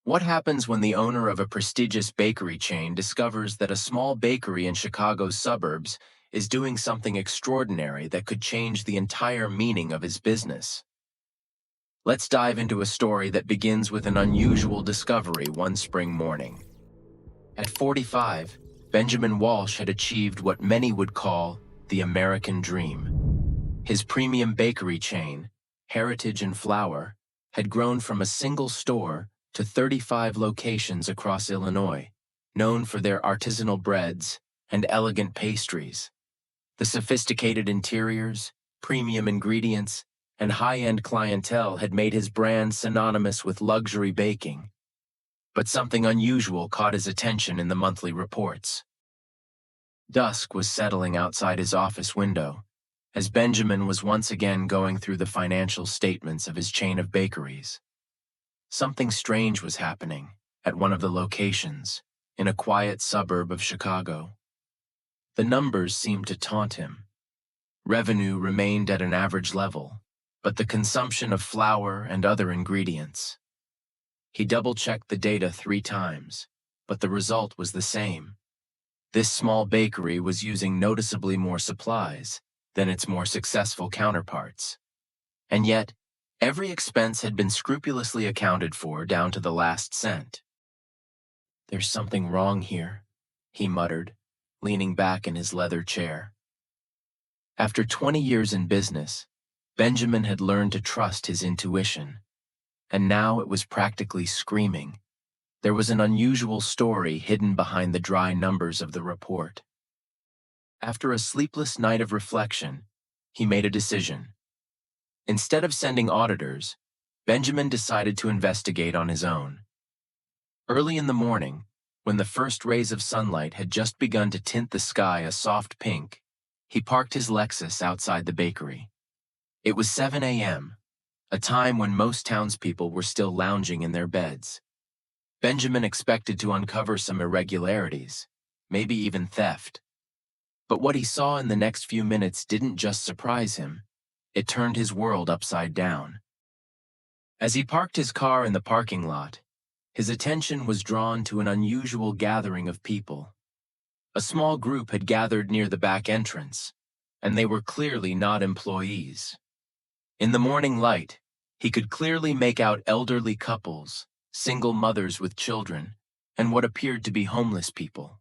What happens when the owner of a prestigious bakery chain discovers that a small bakery in Chicago's suburbs is doing something extraordinary that could change the entire meaning of his business? Let's dive into a story that begins with an unusual discovery one spring morning. At 45, Benjamin Walsh had achieved what many would call the American dream. His premium bakery chain, Heritage and Flour, had grown from a single store to 35 locations across Illinois, known for their artisanal breads and elegant pastries. The sophisticated interiors, premium ingredients, and high-end clientele had made his brand synonymous with luxury baking. But something unusual caught his attention in the monthly reports. Dusk was settling outside his office window, as Benjamin was once again going through the financial statements of his chain of bakeries. Something strange was happening at one of the locations, in a quiet suburb of Chicago. The numbers seemed to taunt him. Revenue remained at an average level, but the consumption of flour and other ingredients. He double-checked the data 3 times, but the result was the same. This small bakery was using noticeably more supplies than its more successful counterparts. And yet, every expense had been scrupulously accounted for down to the last cent. "There's something wrong here," he muttered, leaning back in his leather chair. After 20 years in business, Benjamin had learned to trust his intuition, and now it was practically screaming. There was an unusual story hidden behind the dry numbers of the report. After a sleepless night of reflection, he made a decision. Instead of sending auditors, Benjamin decided to investigate on his own. Early in the morning, when the first rays of sunlight had just begun to tint the sky a soft pink, he parked his Lexus outside the bakery. It was 7 a.m., a time when most townspeople were still lounging in their beds. Benjamin expected to uncover some irregularities, maybe even theft. But what he saw in the next few minutes didn't just surprise him. It turned his world upside down. As he parked his car in the parking lot, his attention was drawn to an unusual gathering of people. A small group had gathered near the back entrance, and they were clearly not employees. In the morning light, he could clearly make out elderly couples, single mothers with children, and what appeared to be homeless people.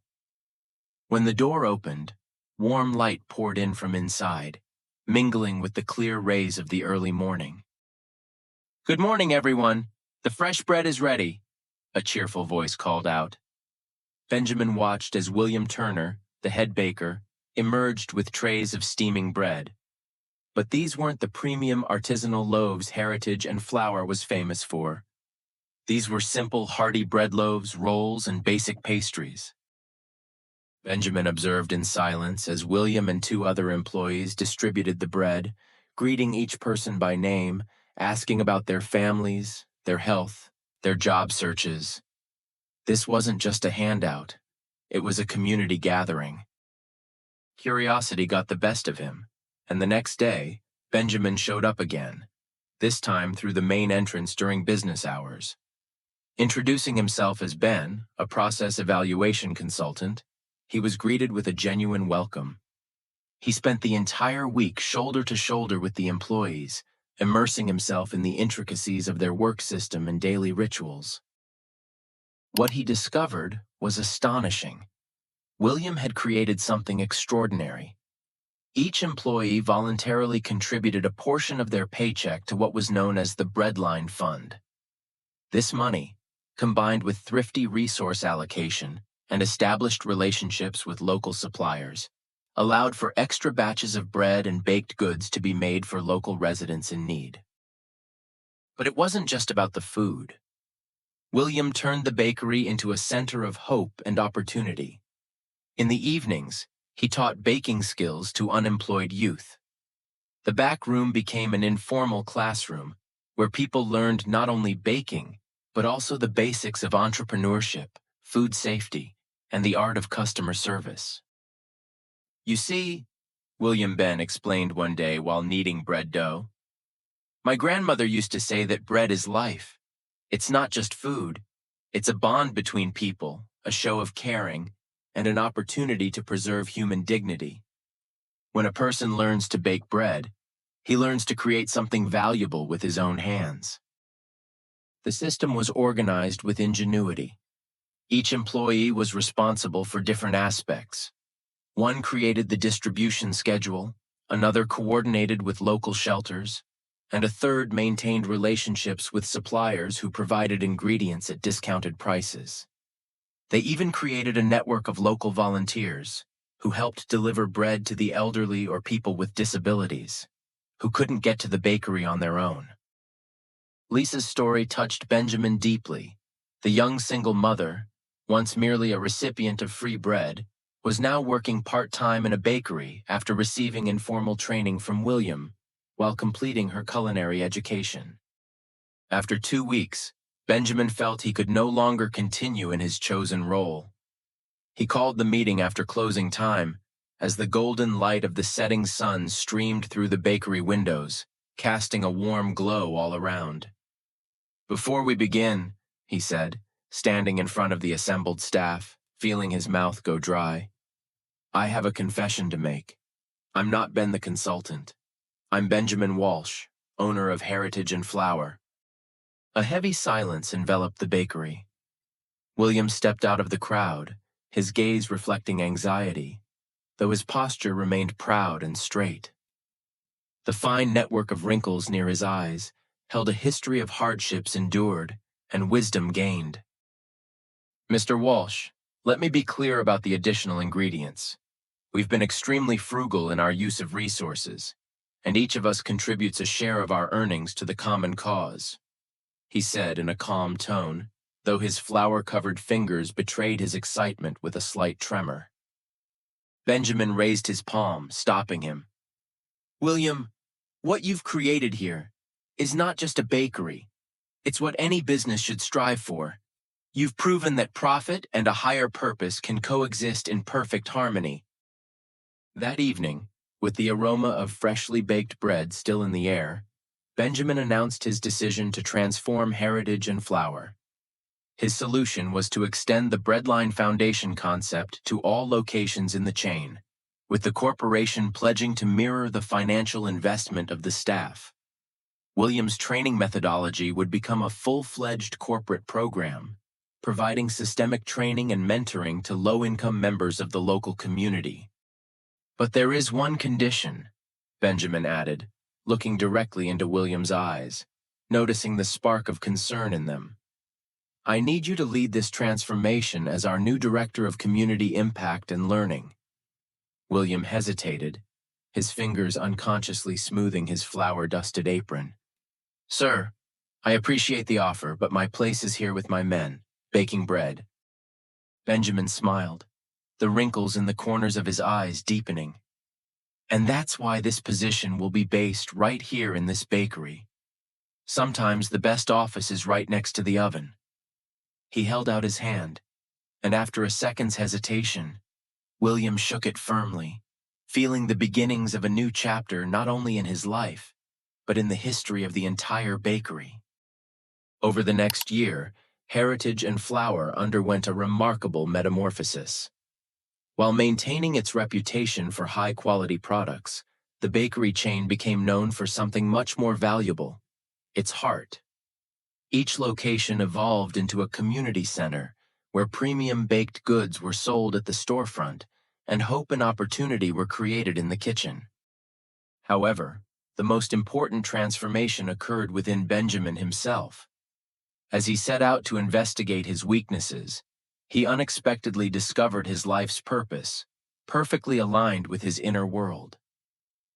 When the door opened, warm light poured in from inside, mingling with the clear rays of the early morning. "Good morning, everyone. The fresh bread is ready," a cheerful voice called out. Benjamin watched as William Turner, the head baker, emerged with trays of steaming bread. But these weren't the premium artisanal loaves Heritage and Flour was famous for. These were simple, hearty bread loaves, rolls, and basic pastries. Benjamin observed in silence as William and 2 other employees distributed the bread, greeting each person by name, asking about their families, their health, their job searches. This wasn't just a handout. It was a community gathering. Curiosity got the best of him, and the next day, Benjamin showed up again, this time through the main entrance during business hours. Introducing himself as Ben, a process evaluation consultant, he was greeted with a genuine welcome. He spent the entire week shoulder to shoulder with the employees, immersing himself in the intricacies of their work system and daily rituals. What he discovered was astonishing. William had created something extraordinary. Each employee voluntarily contributed a portion of their paycheck to what was known as the Breadline Fund. This money, combined with thrifty resource allocation and established relationships with local suppliers, allowed for extra batches of bread and baked goods to be made for local residents in need. But it wasn't just about the food. William turned the bakery into a center of hope and opportunity. In the evenings, he taught baking skills to unemployed youth. The back room became an informal classroom where people learned not only baking, but also the basics of entrepreneurship, food safety, and the art of customer service. "You see," William Ben explained one day while kneading bread dough, "my grandmother used to say that bread is life. It's not just food, It's a bond between people, a show of caring, and an opportunity to preserve human dignity. When a person learns to bake bread, he learns to create something valuable with his own hands. The system was organized with ingenuity. Each employee was responsible for different aspects. One created the distribution schedule, another coordinated with local shelters, and a third maintained relationships with suppliers who provided ingredients at discounted prices. They even created a network of local volunteers who helped deliver bread to the elderly or people with disabilities who couldn't get to the bakery on their own. Lisa's story touched Benjamin deeply. The young single mother, once merely a recipient of free bread, was now working part-time in a bakery after receiving informal training from William while completing her culinary education. After 2 weeks, Benjamin felt he could no longer continue in his chosen role. He called the meeting after closing time as the golden light of the setting sun streamed through the bakery windows, casting a warm glow all around. "Before we begin," he said, standing in front of the assembled staff, feeling his mouth go dry, "I have a confession to make. I'm not Ben the consultant. I'm Benjamin Walsh, owner of Heritage and Flour." A heavy silence enveloped the bakery. William stepped out of the crowd, his gaze reflecting anxiety, though his posture remained proud and straight. The fine network of wrinkles near his eyes held a history of hardships endured and wisdom gained. "Mr. Walsh, let me be clear about the additional ingredients. We've been extremely frugal in our use of resources, and each of us contributes a share of our earnings to the common cause," he said in a calm tone, though his flour-covered fingers betrayed his excitement with a slight tremor. Benjamin raised his palm, stopping him. "William, what you've created here is not just a bakery. It's what any business should strive for. You've proven that profit and a higher purpose can coexist in perfect harmony." That evening, with the aroma of freshly baked bread still in the air, Benjamin announced his decision to transform Heritage and Flour. His solution was to extend the Breadline Foundation concept to all locations in the chain, with the corporation pledging to mirror the financial investment of the staff. William's training methodology would become a full-fledged corporate program, providing systemic training and mentoring to low-income members of the local community. "But there is one condition," Benjamin added, looking directly into William's eyes, noticing the spark of concern in them. "I need you to lead this transformation as our new Director of Community Impact and Learning." William hesitated, his fingers unconsciously smoothing his flour-dusted apron. "Sir, I appreciate the offer, but my place is here with my men, baking bread." Benjamin smiled, the wrinkles in the corners of his eyes deepening. "And that's why this position will be based right here in this bakery. Sometimes the best office is right next to the oven." He held out his hand, and after a second's hesitation, William shook it firmly, feeling the beginnings of a new chapter not only in his life, but in the history of the entire bakery. Over the next year, Heritage and Flour underwent a remarkable metamorphosis. While maintaining its reputation for high-quality products, the bakery chain became known for something much more valuable: its heart. Each location evolved into a community center where premium baked goods were sold at the storefront and hope and opportunity were created in the kitchen. However, the most important transformation occurred within Benjamin himself. As he set out to investigate his weaknesses, he unexpectedly discovered his life's purpose, perfectly aligned with his inner world.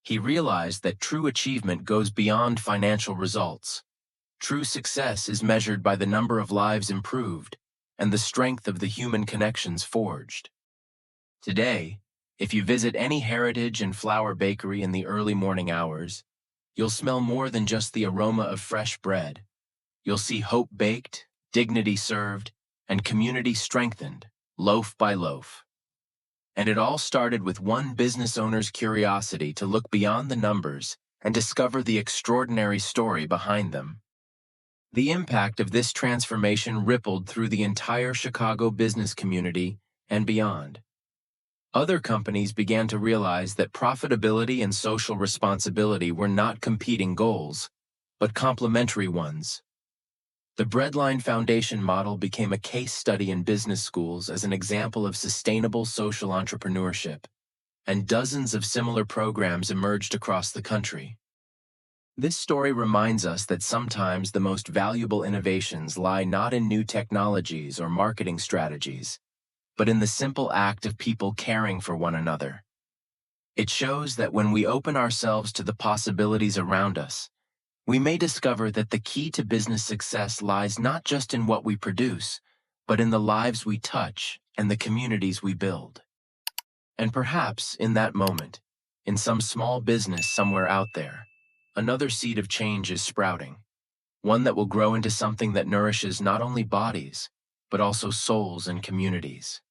He realized that true achievement goes beyond financial results. True success is measured by the number of lives improved and the strength of the human connections forged. Today, if you visit any Heritage and Flour bakery in the early morning hours, you'll smell more than just the aroma of fresh bread. You'll see hope baked, dignity served, and community strengthened, loaf by loaf. And it all started with one business owner's curiosity to look beyond the numbers and discover the extraordinary story behind them. The impact of this transformation rippled through the entire Chicago business community and beyond. Other companies began to realize that profitability and social responsibility were not competing goals, but complementary ones. The Breadline Foundation model became a case study in business schools as an example of sustainable social entrepreneurship, and dozens of similar programs emerged across the country. This story reminds us that sometimes the most valuable innovations lie not in new technologies or marketing strategies, but in the simple act of people caring for one another. It shows that when we open ourselves to the possibilities around us, we may discover that the key to business success lies not just in what we produce, but in the lives we touch and the communities we build. And perhaps in that moment, in some small business somewhere out there, another seed of change is sprouting, one that will grow into something that nourishes not only bodies, but also souls and communities.